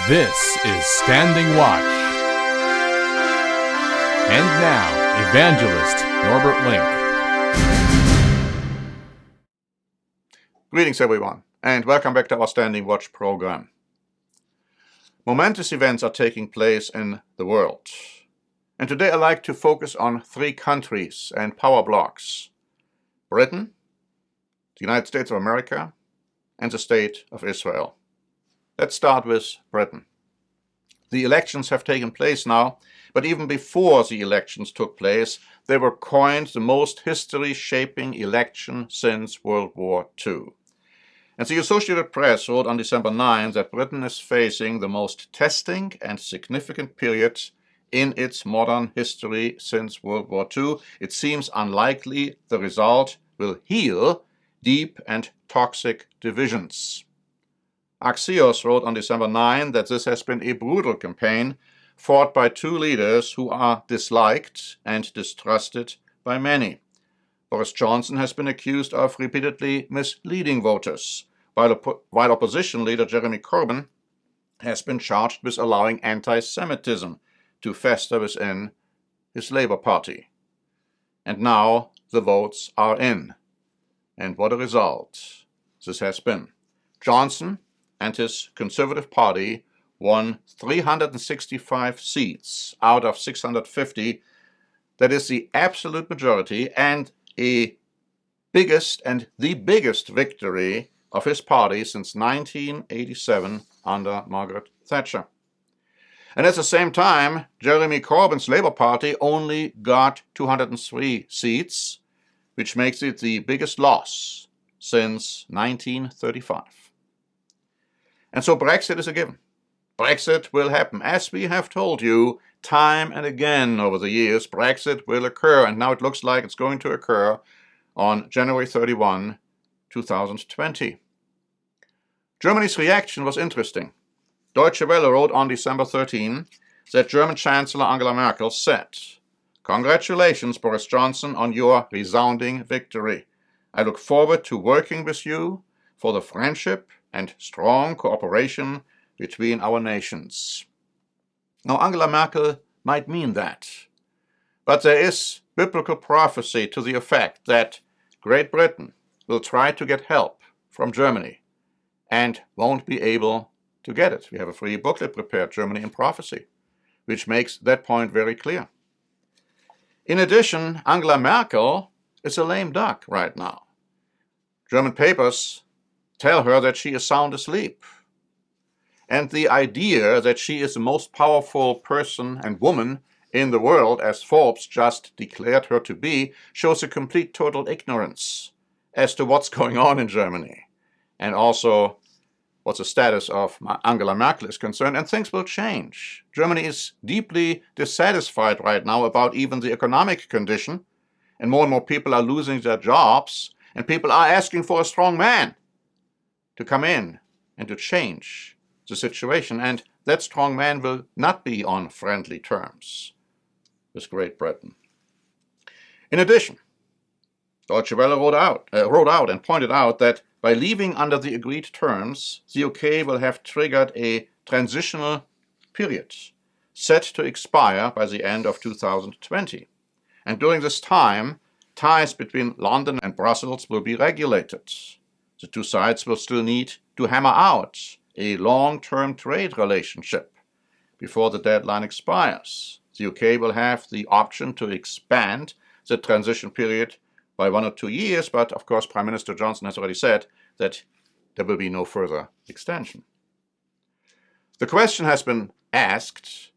This is Standing Watch. And now, evangelist Norbert Link. Greetings everyone, and welcome back to our Standing Watch program. Momentous events are taking place in the world. And today I'd like to focus on three countries and power blocks: Britain, the United States of America, and the State of Israel. Let's start with Britain. The elections have taken place now, but even before the elections took place, they were coined the most history-shaping election since World War II. And the Associated Press wrote on December 9 that Britain is facing the most testing and significant period in its modern history since World War II. It seems unlikely the result will heal deep and toxic divisions. Axios wrote on December 9 that this has been a brutal campaign fought by two leaders who are disliked and distrusted by many. Boris Johnson has been accused of repeatedly misleading voters, while opposition leader Jeremy Corbyn has been charged with allowing anti-Semitism to fester within his Labour Party. And now the votes are in. And what a result this has been. Johnson and his Conservative Party won 365 seats out of 650. That is the absolute majority and the biggest victory of his party since 1987 under Margaret Thatcher. And at the same time, Jeremy Corbyn's Labour Party only got 203 seats, which makes it the biggest loss since 1935. And so Brexit is a given. Brexit will happen. As we have told you time and again over the years, Brexit will occur, and now it looks like it's going to occur on January 31, 2020. Germany's reaction was interesting. Deutsche Welle wrote on December 13 that German Chancellor Angela Merkel said, "Congratulations, Boris Johnson, on your resounding victory. I look forward to working with you for the friendship and strong cooperation between our nations." Now, Angela Merkel might mean that, but there is biblical prophecy to the effect that Great Britain will try to get help from Germany and won't be able to get it. We have a free booklet prepared, Germany in Prophecy, which makes that point very clear. In addition, Angela Merkel is a lame duck right now. German papers tell her that she is sound asleep. And the idea that she is the most powerful person and woman in the world, as Forbes just declared her to be, shows a complete total ignorance as to what's going on in Germany, and also what the status of Angela Merkel is concerned, and things will change. Germany is deeply dissatisfied right now about even the economic condition, and more people are losing their jobs, and people are asking for a strong man to come in and to change the situation, and that strong man will not be on friendly terms with Great Britain. In addition, Deutsche Welle wrote out and pointed out that by leaving under the agreed terms, the UK will have triggered a transitional period set to expire by the end of 2020. And during this time, ties between London and Brussels will be regulated. The two sides will still need to hammer out a long-term trade relationship before the deadline expires. The UK will have the option to expand the transition period by 1 or 2 years, but of course Prime Minister Johnson has already said that there will be no further extension. The question has been asked,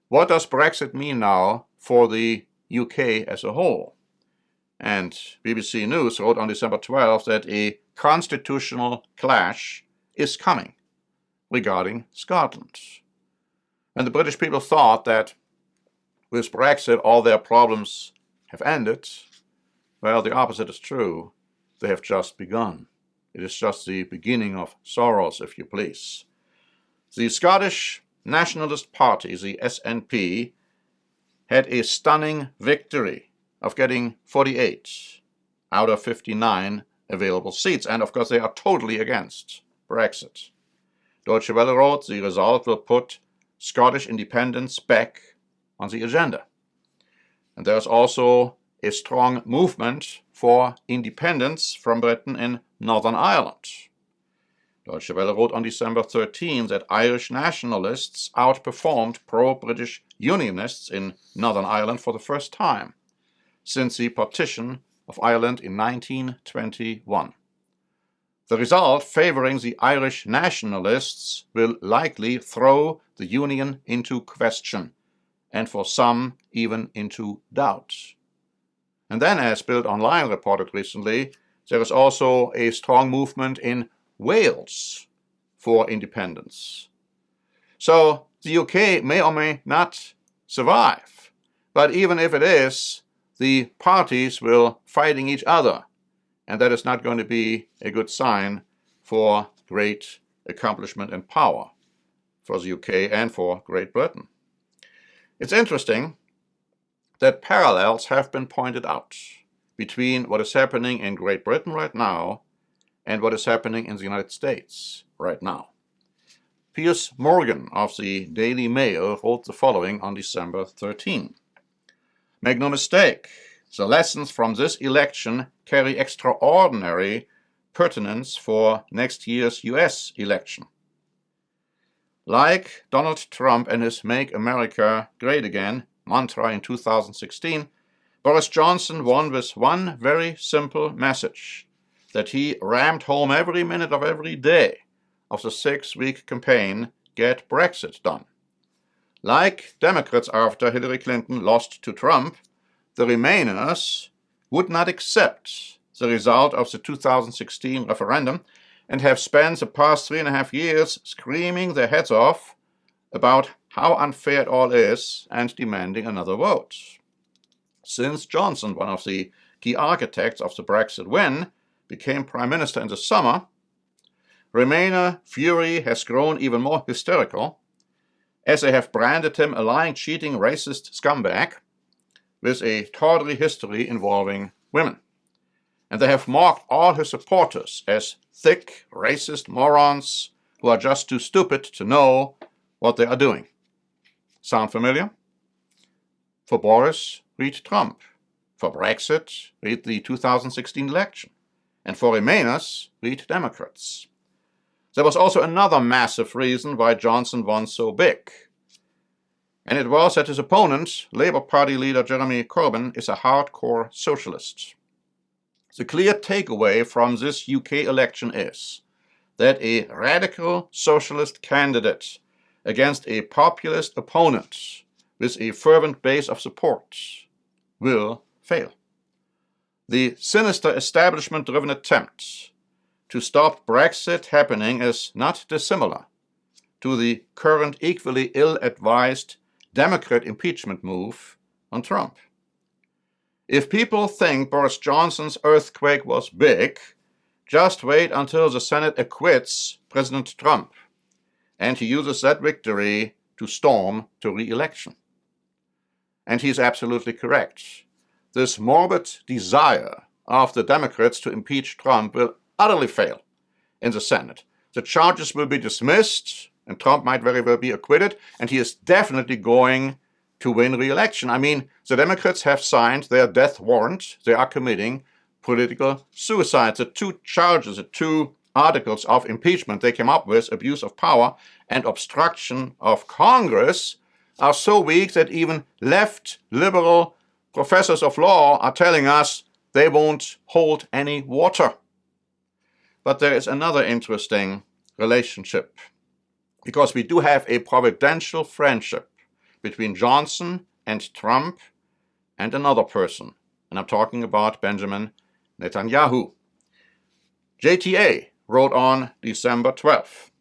what does Brexit mean now for the UK as a whole? And BBC News wrote on December 12 that a constitutional clash is coming regarding Scotland. And the British people thought that with Brexit all their problems have ended. Well, the opposite is true. They have just begun. It is just the beginning of sorrows, if you please. The Scottish Nationalist Party, the SNP, had a stunning victory of getting 48 out of 59 available seats. And of course, they are totally against Brexit. Deutsche Welle wrote, the result will put Scottish independence back on the agenda. And there's also a strong movement for independence from Britain in Northern Ireland. Deutsche Welle wrote on December 13 that Irish nationalists outperformed pro-British Unionists in Northern Ireland for the first time since the partition of Ireland in 1921. The result favoring the Irish nationalists will likely throw the Union into question, and for some even into doubt. And then, as Bild Online reported recently, there is also a strong movement in Wales for independence. So the UK may or may not survive, but even if it is, the parties will fighting each other, and that is not going to be a good sign for great accomplishment and power for the UK and for Great Britain. It's interesting that parallels have been pointed out between what is happening in Great Britain right now and what is happening in the United States right now. Piers Morgan of the Daily Mail wrote the following on December 13. Make no mistake, the lessons from this election carry extraordinary pertinence for next year's US election. Like Donald Trump and his Make America Great Again mantra in 2016, Boris Johnson won with one very simple message that he rammed home every minute of every day of the 6-week campaign, Get Brexit Done. Like Democrats after Hillary Clinton lost to Trump, the Remainers would not accept the result of the 2016 referendum and have spent the past 3.5 years screaming their heads off about how unfair it all is and demanding another vote. Since Johnson, one of the key architects of the Brexit win, became Prime Minister in the summer, Remainer fury has grown even more hysterical as they have branded him a lying, cheating, racist scumbag with a tawdry history involving women. And they have mocked all his supporters as thick, racist morons who are just too stupid to know what they are doing. Sound familiar? For Boris, read Trump. For Brexit, read the 2016 election. And for Remainers, read Democrats. There was also another massive reason why Johnson won so big. And it was that his opponent, Labour Party leader Jeremy Corbyn, is a hardcore socialist. The clear takeaway from this UK election is that a radical socialist candidate against a populist opponent with a fervent base of support will fail. The sinister establishment-driven attempt to stop Brexit happening is not dissimilar to the current equally ill-advised Democrat impeachment move on Trump. If people think Boris Johnson's earthquake was big, just wait until the Senate acquits President Trump and he uses that victory to storm to re-election. And he's absolutely correct. This morbid desire of the Democrats to impeach Trump will utterly fail in the Senate. The charges will be dismissed, and Trump might very well be acquitted, and he is definitely going to win re-election. I mean, the Democrats have signed their death warrant. They are committing political suicide. The two charges, the two articles of impeachment they came up with, abuse of power and obstruction of Congress, are so weak that even left liberal professors of law are telling us they won't hold any water. But there is another interesting relationship, because we do have a providential friendship between Johnson and Trump and another person, and I'm talking about Benjamin Netanyahu. JTA wrote on December 12th,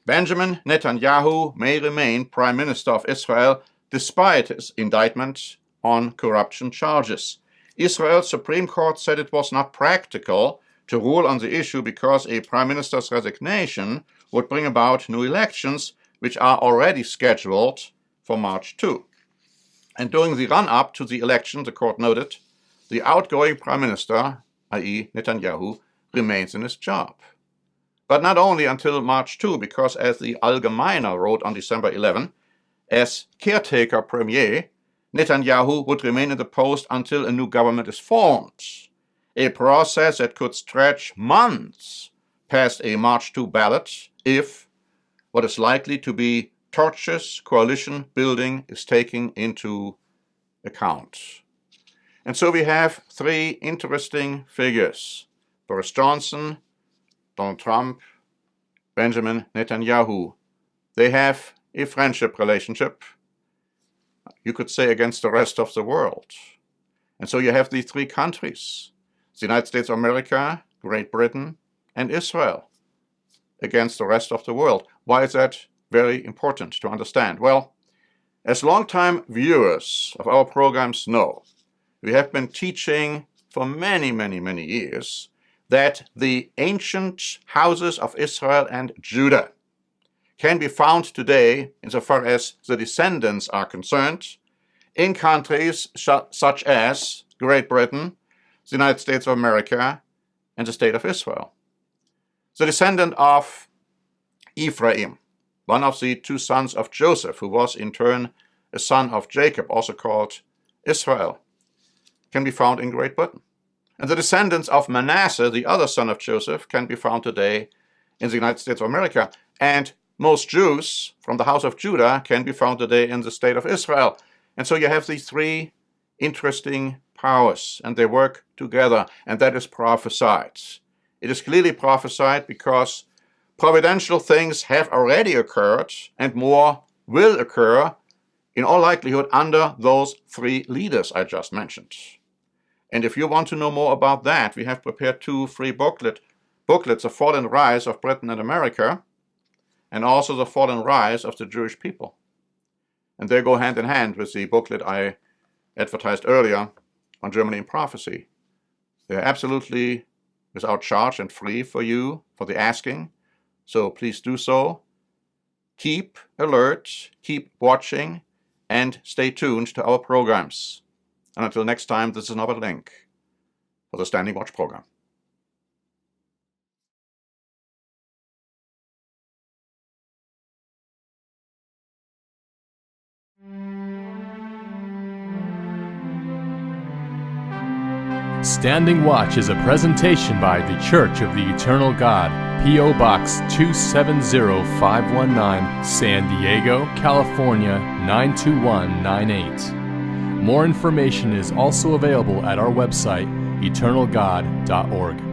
Benjamin Netanyahu may remain Prime Minister of Israel despite his indictment on corruption charges. Israel's Supreme Court said it was not practical to rule on the issue because a Prime Minister's resignation would bring about new elections, which are already scheduled for March 2. And during the run-up to the election, the court noted, the outgoing Prime Minister, i.e. Netanyahu, remains in his job. But not only until March 2, because as the Allgemeiner wrote on December 11, as caretaker premier, Netanyahu would remain in the post until a new government is formed, a process that could stretch months past a March 2 ballot if what is likely to be tortuous coalition building is taken into account. And so we have three interesting figures: Boris Johnson, Donald Trump, Benjamin Netanyahu. They have a friendship relationship, you could say, against the rest of the world. And so you have these three countries, the United States of America, Great Britain, and Israel, against the rest of the world. Why is that very important to understand? Well, as longtime viewers of our programs know, we have been teaching for many, many, many years that the ancient houses of Israel and Judah can be found today, insofar as the descendants are concerned, in countries such as Great Britain, the United States of America, and the State of Israel. The descendant of Ephraim, one of the two sons of Joseph, who was in turn a son of Jacob, also called Israel, can be found in Great Britain. And the descendants of Manasseh, the other son of Joseph, can be found today in the United States of America. And most Jews from the house of Judah can be found today in the state of Israel. And so you have these three interesting powers, and they work together, and that is prophesied. It is clearly prophesied because providential things have already occurred, and more will occur, in all likelihood, under those three leaders I just mentioned. And if you want to know more about that, we have prepared two free booklets, The Fall and Rise of Britain and America, and also The Fall and Rise of the Jewish People. And they go hand in hand with the booklet I advertised earlier on Germany in Prophecy. They're absolutely without charge and free for you, for the asking. So please do so. Keep alert, keep watching, and stay tuned to our programs. And until next time, this is another link for the Standing Watch program. Standing Watch is a presentation by the Church of the Eternal God, P.O. Box 270519, San Diego, California 92198. More information is also available at our website, eternalgod.org.